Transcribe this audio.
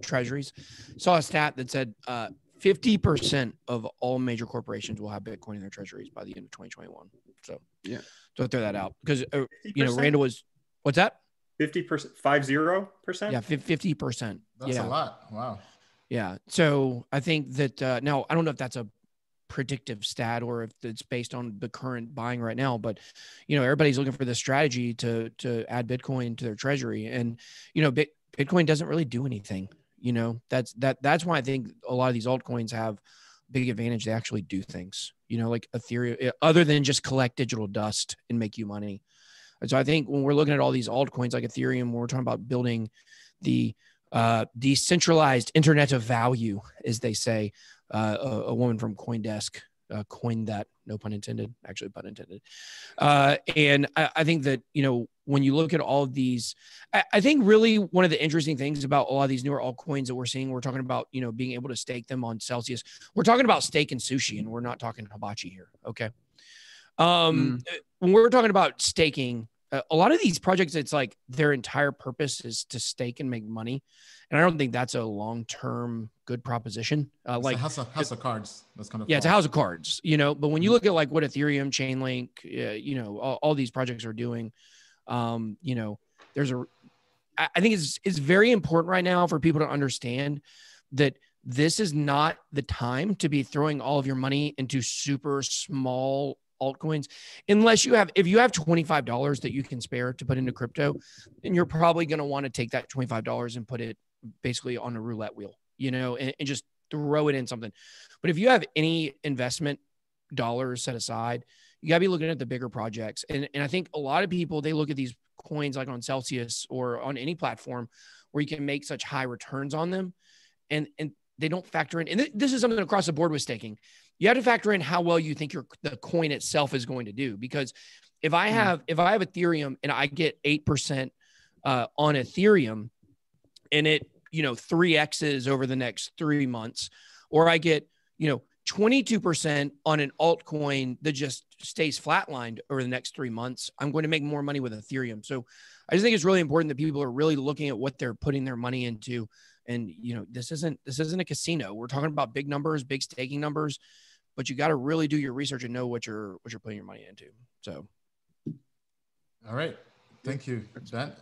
treasuries. Saw a stat that said 50% of all major corporations will have Bitcoin in their treasuries by the end of 2021. So yeah, don't throw that out because, 50%? Randall was, what's that? 50%, 50%? Yeah, 50%. That's a lot. Wow. Yeah. So I think that now I don't know if that's a predictive stat or if it's based on the current buying right now, but everybody's looking for this strategy to add Bitcoin to their treasury, and Bitcoin doesn't really do anything. That's why I think a lot of these altcoins have big advantage. They actually do things, like Ethereum, other than just collect digital dust and make you money. And so I think when we're looking at all these altcoins like Ethereum, when we're talking about building the decentralized internet of value, as they say, a woman from CoinDesk coined that, no pun intended, actually pun intended. And I think that, when you look at all of these, I think really one of the interesting things about a lot of these newer altcoins that we're seeing, we're talking about, being able to stake them on Celsius. We're talking about stake and sushi, and we're not talking hibachi here. Okay. When we're talking about staking, a lot of these projects, it's like their entire purpose is to stake and make money. And I don't think that's a long-term good proposition. It's a house of cards. That's kind of it's a house of cards, but when you look at like what Ethereum, Chainlink, all these projects are doing, I think it's very important right now for people to understand that this is not the time to be throwing all of your money into super small altcoins, unless if you have $25 that you can spare to put into crypto, then you're probably going to want to take that $25 and put it basically on a roulette wheel, and just throw it in something. But if you have any investment dollars set aside, you gotta be looking at the bigger projects. And I think a lot of people, they look at these coins like on Celsius or on any platform where you can make such high returns on them, and they don't factor in, and this is something across the board with staking. You have to factor in how well you think the coin itself is going to do. Because if I have Ethereum and I get 8% on Ethereum, and it 3x's over the next 3 months, or I get 22% on an altcoin that just stays flatlined over the next 3 months, I'm going to make more money with Ethereum. So I just think it's really important that people are really looking at what they're putting their money into. And, this isn't a casino. We're talking about big numbers, big staking numbers, but you got to really do your research and know what you're putting your money into. So. All right. Thank you, Ben.